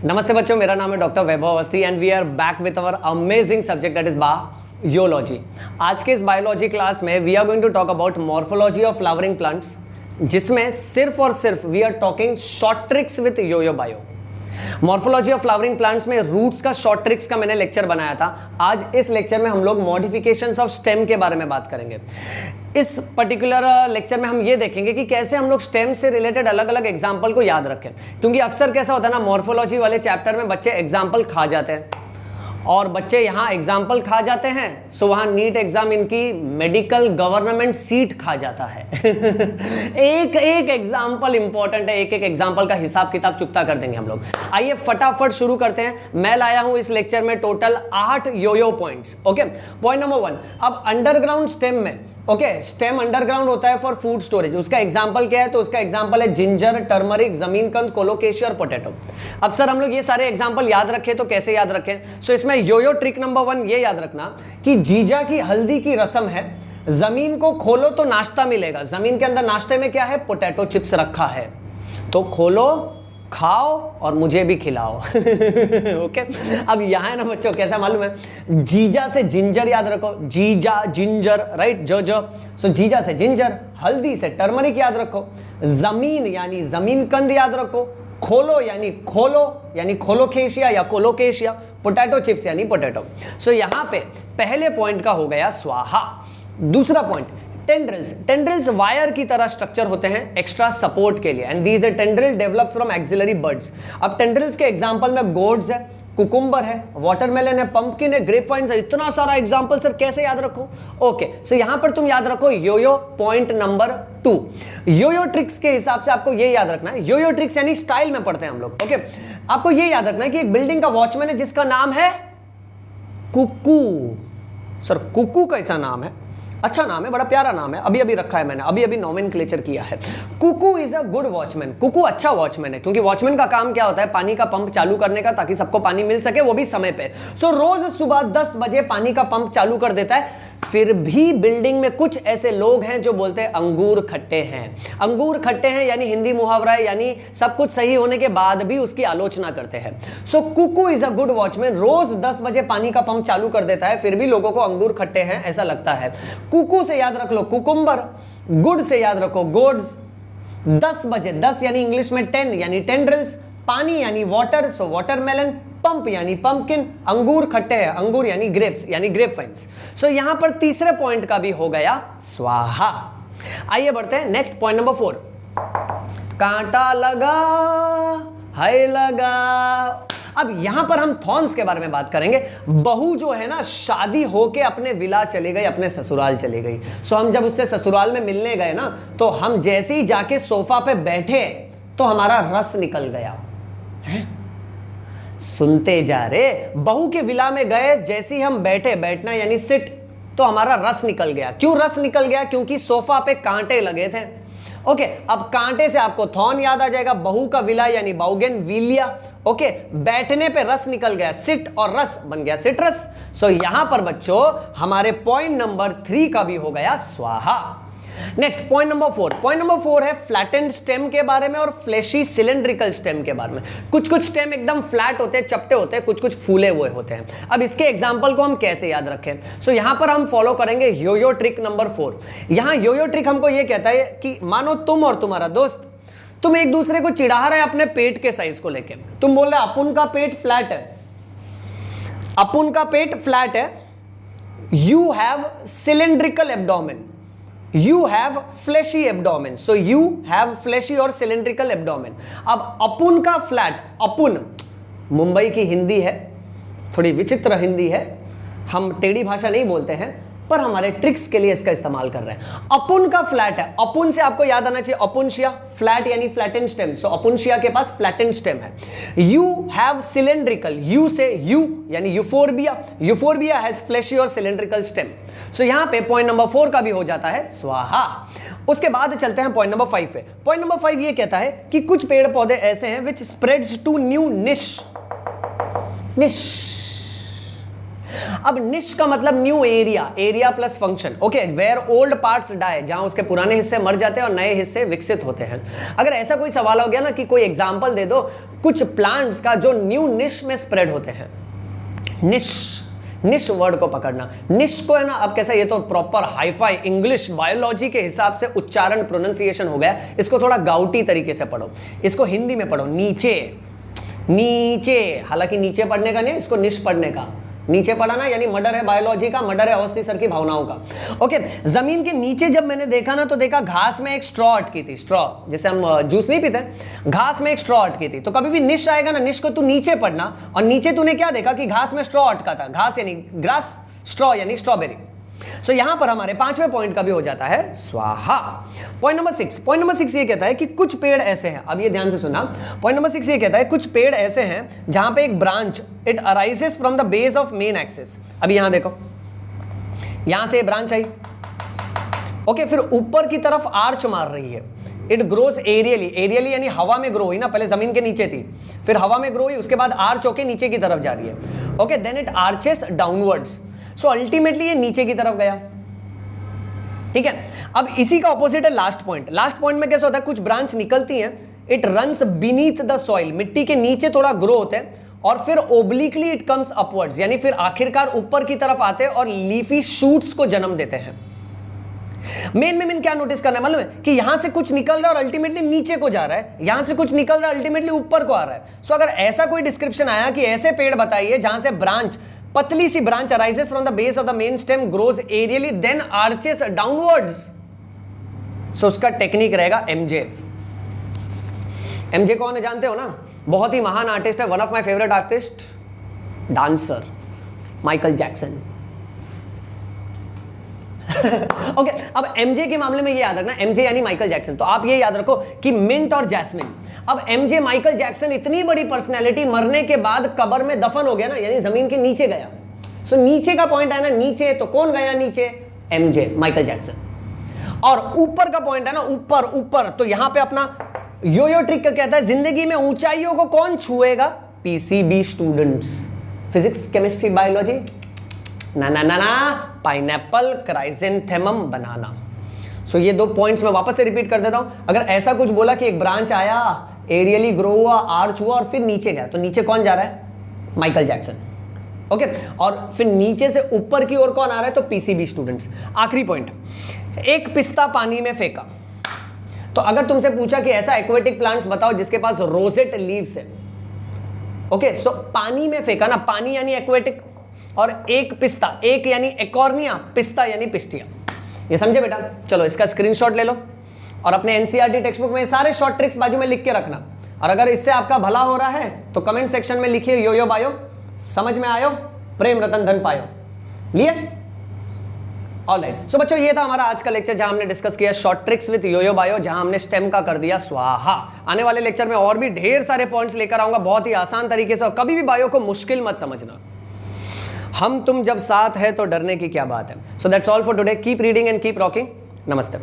नमस्ते बच्चों, मेरा नाम है doctor Vaibhav Awasthi and we are back with our amazing subject that is biology. आज के इस बायोलॉजी क्लास में we are going to talk about morphology of flowering plants, जिसमें सिर्फ और सिर्फ we are talking short tricks with yoyo bio. Morphology of flowering plants में roots का शॉर्ट ट्रिक्स का मैंने लेक्चर बनाया था। आज इस लेक्चर में हम लोग मॉडिफिकेशंस ऑफ स्टेम के बारे में बात करेंगे। इस पर्टिकुलर लेक्चर में हम ये देखेंगे कि कैसे हम लोग स्टेम से रिलेटेड अलग अलग एग्जाम्पल को याद रखें, क्योंकि अक्सर कैसा होता है ना, मॉर्फोलॉजी वाले चैप्टर में बच्चे एग्जाम्पल खा जाते हैं और बच्चे यहाँ एग्जाम्पल खा जाते हैं सो वहाँ नीट एग्जाम इनकी मेडिकल गवर्नमेंट सीट खा जाता है। एक एक एग्जाम्पल इंपॉर्टेंट है, एक एक एग्जाम्पल का हिसाब किताब चुकता कर देंगे हम लोग। आइए फटाफट शुरू करते हैं। मैं लाया हूं इस लेक्चर में total 8 yoyo points. Okay, point number 1, अब अंडरग्राउंड स्टेम में स्टेम अंडरग्राउंड होता है फॉर फूड स्टोरेज। उसका एग्जांपल क्या है? तो उसका एग्जांपल है जिंजर, टर्मरिक, जमीन कंद, कोलोकेशिया और पोटैटो। अब सर हम लोग ये सारे एग्जांपल याद रखें तो कैसे याद रखें? सो इसमें योयो ट्रिक नंबर 1 ये याद रखना कि जीजा की हल्दी की रस्म है, जमीन को खोलो तो नाश्ता मिलेगा। जमीन के अंदर नाश्ते में क्या है? पोटैटो चिप्स रखा है, तो खोलो, खाओ और मुझे भी खिलाओ। ओके, अब यहां है ना बच्चों, कैसा मालूम है? जीजा से जिंजर याद रखो, जीजा जिंजर, राइट, जो सो जीजा से जिंजर, हल्दी से टर्मरिक याद रखो, जमीन यानी जमीन कंद याद रखो, खोलो यानी खोलोकेशिया या कोलोकेशिया, पोटैटो चिप्स यानी पोटैटो। सो यहां पे पहले पॉइंट का हो गया स्वाहा। दूसरा पॉइंट, टेंड्रिल्स वायर की तरह स्ट्रक्चर होते हैं एक्स्ट्रा सपोर्ट के लिए, and these tendril develops from axillary birds. अब टेंड्रिल्स के एग्जांपल में गोड्स है, कुकुम्बर है, वाटरमेलन है, पंपकिन है, ग्रेप वाइन्स है। इतना सारा एग्जांपल सर कैसे याद रखो? ओके, सो यहां पर तुम याद रखो yoyo point number 2। Yoyo tricks के हिसाब से आपको ये याद रखना है, योयो ट्रिक्स यानी स्टाइल में पढ़ते हैं हम लोग। ओके, आपको ये याद रखना है कि एक बिल्डिंग का वॉचमैन है जिसका नाम है कुकू। सर कुकू कैसा नाम है? अच्छा नाम है, बड़ा प्यारा नाम है, अभी रखा है मैंने, अभी नोमेनक्लेचर किया है। Cuckoo is a good watchman. Cuckoo अच्छा वॉचमैन है, क्योंकि वॉचमैन का काम क्या होता है? पानी का पंप चालू करने का, ताकि सबको पानी मिल सके, वो भी समय पे। सो रोज सुबह 10 बजे पानी का पंप चालू कर देता है। फिर भी बिल्डिंग में कुछ ऐसे लोग हैं जो बोलते हैं अंगूर खट्टे हैं। अंगूर खट्टे हैं यानी हिंदी मुहावरा है, यानी सब कुछ सही होने के बाद भी उसकी आलोचना करते हैं। So Kuku is a good watchman, रोज 10 बजे पानी का पंप चालू कर देता है, फिर भी लोगों को अंगूर खट्टे हैं ऐसा लगता है। कुकू से याद रख लो कुकुम्बर, गुड से याद रखो गोड्स, 10 बजे, 10 यानी इंग्लिश में 10 यानी टेंड्रिल्स, पानी यानी वाटर सो वाटरमेलन, पंप यानी पंपकिन, अंगूर खट्टे हैं, अंगूर यानी ग्रेप्स यानी ग्रेप वाइन्स। सो यहां पर तीसरे पॉइंट का भी हो गया स्वाहा। आइए बढ़ते हैं नेक्स्ट पॉइंट नंबर 4। कांटा लगा है लगा। अब यहां पर हम थॉर्न्स के बारे में बात करेंगे। बहू जो है ना, शादी होके अपने विला चली गई, अपने ससुराल चली गई। सो हम जब उससे ससुराल में मिलने गए ना, तो हम जैसे ही जाके सोफा पे बैठे तो हमारा रस निकल गया है? सुनते जा रे, बहू के विला में गए, जैसे ही हम बैठे, बैठना यानी सिट, तो हमारा रस निकल गया। क्यों रस निकल गया? क्योंकि सोफा पे कांटे लगे थे। ओके, अब कांटे से आपको थॉर्न याद आ जाएगा, बहू का विला यानी बाउगेन विलिया। ओके, बैठने पे रस निकल गया, सिट और रस बन गया सिट्रस। सो यहां पर बच्चों हमारे पॉइंट नंबर 3 का भी हो गया स्वाहा। Next point number 4। Point number 4 है फ्लैटेंड स्टेम के बारे में और फ्लैशी सिलेंड्रिकल स्टेम के बारे में। कुछ स्टेम एकदम फ्लैट होते हैं, चपटे होते हैं, कुछ फूले हुए होते हैं। अब इसके एग्जांपल को हम कैसे याद रखें? सो यहां पर हम फॉलो करेंगे योयो ट्रिक नंबर 4। यहां योयो ट्रिक हमको यह कहता है कि मानो तुम और तुम्हारा दोस्त, तुम एक दूसरे को चिढ़ा रहे हैं अपने पेट के साइज को लेकर। तुम बोल रहे अपुन का पेट फ्लैट है, अपुन का पेट फ्लैट है, you have cylindrical abdomen, You have fleshy abdomen, so you have fleshy और cylindrical abdomen। अब अपुन का फ्लैट, अपुन मुंबई की हिंदी है, थोड़ी विचित्र हिंदी है, हम टेढ़ी भाषा नहीं बोलते हैं, पर हमारे ट्रिक्स के लिए इसका इस्तेमाल कर रहे हैं। अपुन का फ्लैट है, अपुन से आपको याद आना चाहिए अपुनशिया, फ्लैट यानी फ्लैटेंड स्टेम, सो अपुनशिया के पास फ्लैटेंड स्टेम है। यू हैव सिलेंड्रिकल, यू से यू यानी यूफोर्बिया, यूफोर्बिया हैज फ्लैशी और सिलेंड्रिकल स्टेम। सो यहां पे पॉइंट नंबर 4 का भी हो जाता है स्वाहा। उसके बाद चलते हैं पॉइंट नंबर 5 पे। पॉइंट नंबर 5 ये कहता है कि कुछ पेड़ पौधे ऐसे हैं विच स्प्रेड्स टू न्यू निश। अब निश का मतलब new area, area plus function. Okay, where old parts die, जहां उसके पुराने हिस्से मर जाते हैं और नए हिस्से विकसित होते हैं। अगर ऐसा कोई सवाल हो गया ना कि कोई एग्जांपल दे दो कुछ प्लांट्स का जो न्यू निश में स्प्रेड होते हैं, निश, निश वर्ड को पकड़ना। निश को है ना, अब कैसा, ये तो प्रॉपर हाईफाई इंग्लिश बायोलॉजी के हिसाब से उच्चारण प्रोनाउंसिएशन हो गया, इसको थोड़ा गाउटी तरीके से पढ़ो, इसको हिंदी में पढ़ो, नीचे, नीचे। हालांकि नीचे पढ़ने का नहीं, इसको निश पढ़ने का। नीचे पढ़ा ना यानी मर्डर है बायोलॉजी का, मर्डर है अवस्थी सर की भावनाओं का। ओके, जमीन के नीचे जब मैंने देखा ना तो देखा घास में एक स्ट्रॉ अटकी थी, स्ट्रॉ जैसे हम जूस नहीं पीते, घास में एक स्ट्रॉ अटकी थी। तो कभी भी निश आएगा ना, निश को तू नीचे पढ़ना, और नीचे तूने क्या देखा कि घास में स्ट्रॉ अटका था, घास यानी ग्रास, स्ट्रॉ यानी स्ट्रॉबेरी। सो यहां पर हमारे 5वें पॉइंट का भी हो जाता है स्वाहा। पॉइंट नंबर 6, पॉइंट नंबर 6 ये कहता है कि कुछ पेड़ ऐसे हैं, अब ये ध्यान से सुना, पॉइंट नंबर 6 ये कहता है कुछ पेड़ ऐसे हैं जहां पे एक branch it arises from the base of main axis. अभी यहां देखो, यहां से ब्रांच आई, ओके, फिर ऊपर की तरफ आर्च मार रही है, इट ग्रोज एरियली, एरियली यानी हवा में ग्रो हुई ना, पहले जमीन के नीचे थी, फिर हवा में ग्रो हुई, उसके बाद आर्च होके नीचे की तरफ जा रही है। Okay, then it arches downwards, so ultimately ये नीचे की तरफ गया। ठीक है, अब इसी का ऑपोजिट है लास्ट पॉइंट। लास्ट पॉइंट में कैसा होता है, कुछ ब्रांच निकलती हैं, it runs beneath the soil, मिट्टी के नीचे थोड़ा ग्रो होते हैं, और फिर ओब्लिकली इट कम्स अपवर्ड्स, यानी फिर आखिरकार ऊपर की तरफ आते हैं और लीफी शूट्स को जन्म देते हैं। मेन क्या नोटिस करना है मालूम है, कि यहां से कुछ निकल रहा है और अल्टीमेटली नीचे को जा रहा है, यहां से कुछ निकल रहा है अल्टीमेटली ऊपर को आ रहा है। सो अगर ऐसा कोई डिस्क्रिप्शन आया कि ऐसे पेड़ बताइए जहां से ब्रांच, पतली सी branch arises from the base of the main stem, grows aerially, then arches downwards, so उसका टेक्निक रहेगा एमजे। एमजे कौन है जानते हो ना, बहुत ही महान आर्टिस्ट है, one of my favourite artist, dancer Michael Jackson. Okay, अब एमजे के मामले में ये याद रखना, एमजे यानी माइकल जैक्सन, तो आप ये याद रखो कि मिंट और जैस्मिन। अब एमजे माइकल जैक्सन इतनी बड़ी पर्सनैलिटी मरने के बाद कब्र में दफन हो गया ना, यानी जमीन के नीचे गया। सो नीचे का पॉइंट है ना, नीचे, तो कौन गया नीचे, एमजे माइकल जैक्सन। और ऊपर का पॉइंट है ना, ऊपर ऊपर, तो यहां पे अपना यो ट्रिक का कहता है, जिंदगी में ऊंचाइयों को कौन छुएगा, PCB students, physics chemistry biology, ना ना ना ना, पाइनएप्पल, क्राइसेंथेमम, बनाना। सो ये 2 पॉइंट्स मैं वापस से रिपीट कर देता हूं। अगर ऐसा कुछ बोला कि एक ब्रांच आया, एरियली ग्रो हुआ, आर्च हुआ और फिर नीचे गया, तो नीचे कौन जा रहा है, माइकल जैक्सन। ओके, और फिर नीचे से ऊपर की ओर कौन आ रहा है, तो पीसीबी स्टूडेंट्स। आखिरी पॉइंट, एक पिस्ता पानी में फेंका, तो अगर तुमसे पूछा कि ऐसा एक्वेटिक प्लांट्स बताओ जिसके पास रोजेट लीव्स है, ओके, सो पानी में फेंका ना, पानी यानी एक्वेटिक, और एक पिस्ता, एक यानी एकॉर्निया, पिस्ता यानी पिस्टिया। ये समझे बेटा? चलो इसका स्क्रीनशॉट ले लो और अपने एनसीईआरटी टेक्स्ट बुक में सारे शॉर्ट ट्रिक्स बाजू में लिख के रखना। और अगर इससे आपका भला हो रहा है तो कमेंट सेक्शन में लिखिए यो यो बायो, समझ में आयो, प्रेम रतन धन पायो। लिए? ऑलराइट, सो बच्चों ये था हमारा आज का लेक्चर जहां हमने डिस्कस किया short tricks with yoyo bio, जहां हमने स्टेम का कर दिया स्वाहा। आने वाले लेक्चर में और भी ढेर सारे पॉइंट्स लेकर आऊंगा बहुत ही आसान तरीके से, और कभी भी बायो को मुश्किल मत समझना। हम तुम जब साथ है तो डरने की क्या बात है। So that's all for today, keep reading and keep rocking. नमस्ते।